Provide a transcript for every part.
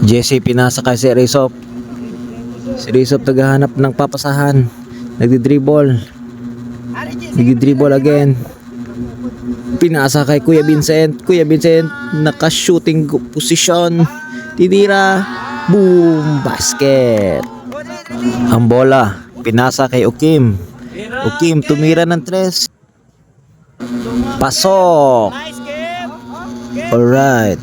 Jesse pinasa kay si Rizop. Si Rizop naghahanap ng papasahan. Nagdi-dribble again. Pinasa kay Kuya Vincent. Kuya Vincent naka-shooting position. Tinira. Boom! Basket. Ang bola pinasa kay Okim. Okim tumira ng 3. Pasok. Alright.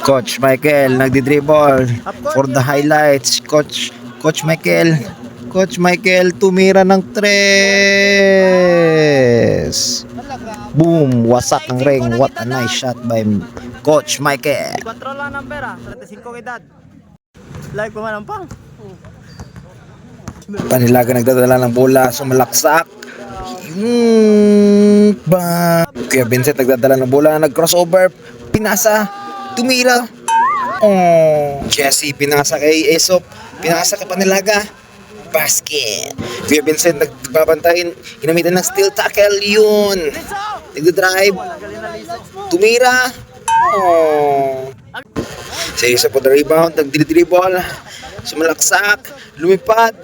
Coach Michael nagdi-dribble for the highlights. Coach Michael tumira ng 3. Boom, wasak ang ring. What a nice shot by Coach Michael. 4 lang ng pera, 35 edad. Like pumanampang. Panilaga nagdadala ng bola, sumalaksak. Kuya Vincent nagdadala ng bola, nag-crossover, pinasa, tumira. Jesse pinasa kay Aesop, pinasa kay Panilaga, basket. Kuya Vincent nagbabantayin, ginamitan ng steel tackle, yun. Nagdadrive, tumira. Si Aesop on the rebound, nagdidribble, sumalaksak, lumipad.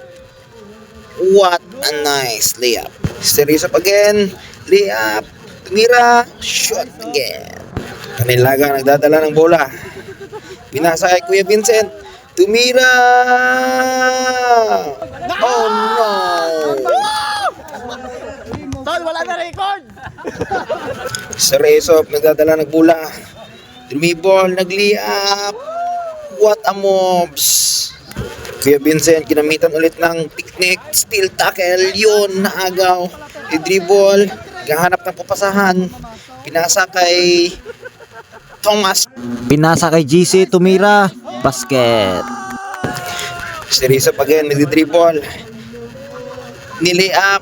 What a nice layup. Si Rizop again, layup, tumira, shot again. Panilaga nagdadala ng bola. Pinasa kay Kuya Vincent, tumira. Oh no. Tol, wala na record. Si Rizop nagdadala ng bola. Dribble, nag-layup. What a moves. Kuya Vincent, kinamitan ulit ng technique, steel tackle, yun, naagaw, i-dribble, gahanap ng papasahan, pinasa kay Thomas, pinasa kay GC, tumira, basket. Si Rizop again, nag-dribble, nili-up,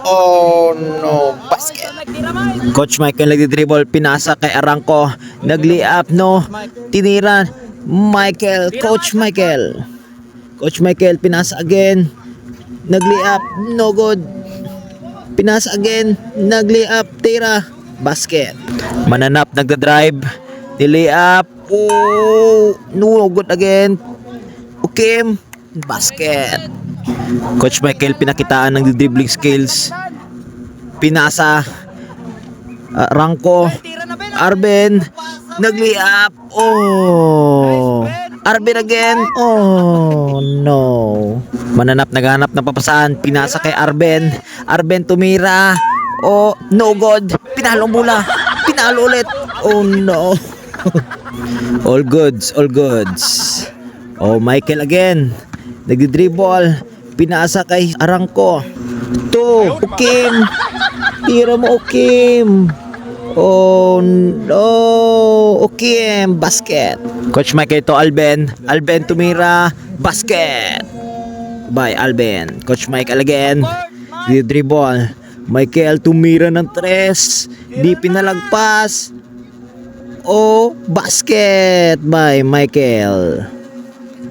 oh no, basket. Coach Michael nag-dribble, pinasa kay Arangco, nag-li-up, no, tinira, Coach Michael, pinasa again, nag-lay-up, no good. Pinasa again, nag-lay-up, tira, basket. Mananap, nagda-drive, nilay-up, oh, no good again. Okim, basket. Coach Michael, pinakitaan ng dribbling skills. Pinasa, Rangco, Arben, nag-lay-up, oh. Arben again. Oh no. Mananap naghanap ng papasahan. Pinasa kay Arben. Arben tumira. Oh no good. Pinalo mula. Pinalo ulit. Oh no. All goods. Oh Michael again. Nagdi-dribble. Pinasa kay Arangco. Okim. Tira mo Okim. Oh no. Okim, basket. Coach Michael to Alben tumira, basket. By Alben. Coach Michael again, di dribble. Michael tumira ng 3, di pinalagpas. Oh, basket by Michael.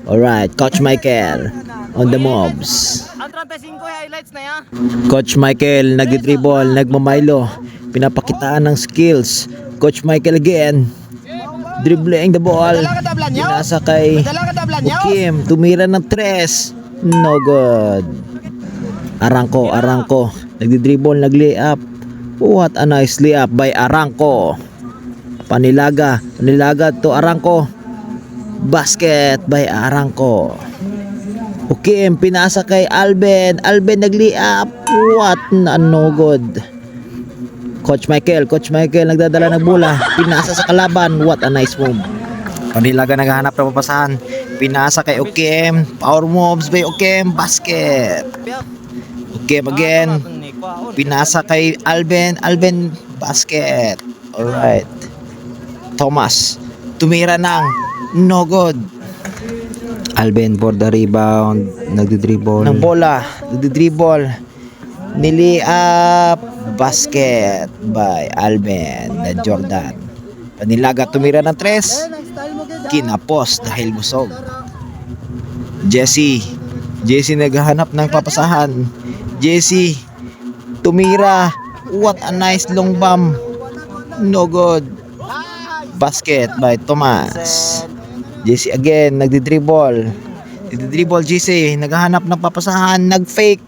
Alright, Coach Michael on the mobs. Ang 35 highlights na yan. Coach Michael nagdi-dribble, nagmamaylo, pinapakitaan ng skills. Coach Michael again, dribbling the ball, pinasa kay Okim, tumira ng 3, no good. Arangco, nagdi-dribble, nag-layup. What a nice layup by Arangco. Panilaga to Arangco, basket by Arangco. Okim, pinasa kay Alben, nag-layup. What a no good. Coach Michael nagdadala ng bola, pinasa sa kalaban. What a nice move. Panilaga naghahanap ng papasahan, pinasa kay Okim, power moves by Okim, basket. Okim again, pinasa kay Alben, basket. Alright. Thomas, tumira ng no good. Alben for the rebound, nagdi-dribble ng bola, nili-up, basket by Alben na Jordan. Panilaga tumira ng 3, kinapos dahil busog. Jesse naghahanap ng papasahan. Jesse tumira, what a nice long bomb, no good. Basket by Thomas. Jesse again, nagdi-dribble. Nagdi-dribble Jesse, naghahanap ng papasahan, nag-fake.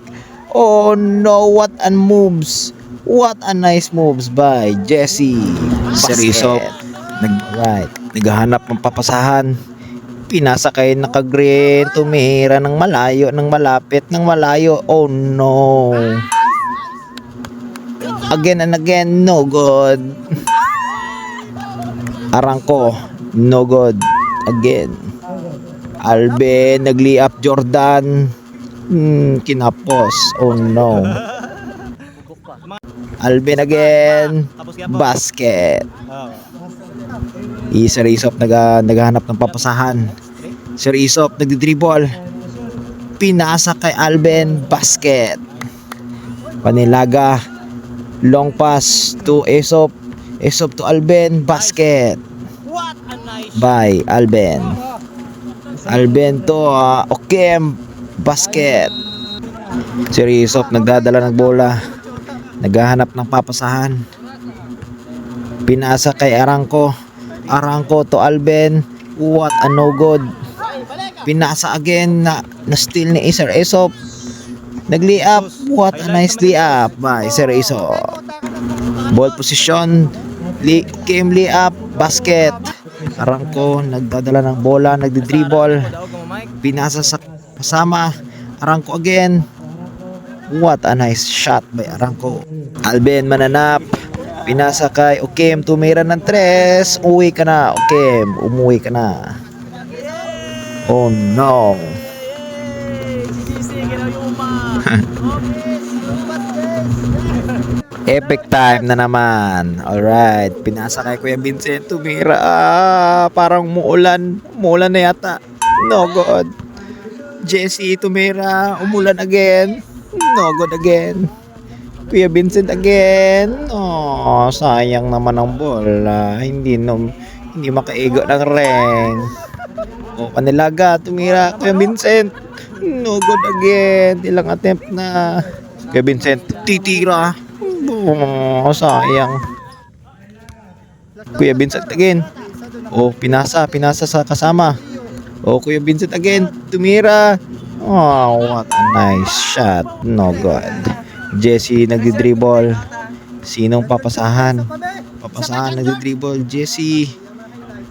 Oh no, what an moves. What a nice moves by Jesse. Seryoso. Right. Naghahanap ng papasahan. Pinasa kay naka-green, tumira ng malayo, ng malapit, ng malayo. Oh no. Again and again, no good. Arangco, no good. Again. Alben, nagli-up Jordan. Kinapos. Oh no. Alben again. Basket. Sir Isop naghahanap ng papasahan. Sir Isop nagdi-dribble. Pinasa kay Alben, basket. Panilaga, long pass to Isop. Isop to Alben, basket. By Alben. Alben to Okem, basket. Sir Isop nagdadala ng bola. Naghahanap ng papasahan. Pinasa kay Arangco. Arangco to Alben. What a no good. Pinasa again na steal ni Sir Isop. Nag-layup. What a nice layup by Sir Isop. Ball position. Game layup. Basket. Arangco nagdadala ng bola. Nagdi-dribble. Pinasa sa kasama. Arangco again. What a nice shot by Arangco. Alben mananap. Pinasa kay Okem, tumira ng 3. Uwi ka na, Okem. Umuwi ka na. Oh no. Epic time na naman. Alright. Pinasa kay Kuya Vincent, tumira. Parang muulan. Muulan na yata. No good. Jesse, tumira. Umulan again. No good again. Kuya Vincent again. Oh, sayang naman ang bola. Hindi makaigo ng reng. Oh, Panilaga, tumira. Kuya Vincent. No good again. Ilang attempt na. Kuya Vincent, titira. Oh, sayang. Kuya Vincent again. Oh, pinasa sa kasama. Oh, Kuya Vincent again. Tumira. Oh, what a nice shot. No good. Jesse nagdi-dribble. Sinong papasahan? Papasahan, nagdi-dribble. Jesse.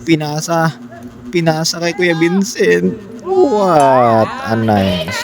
Pinasa kay Kuya Vincent. What a nice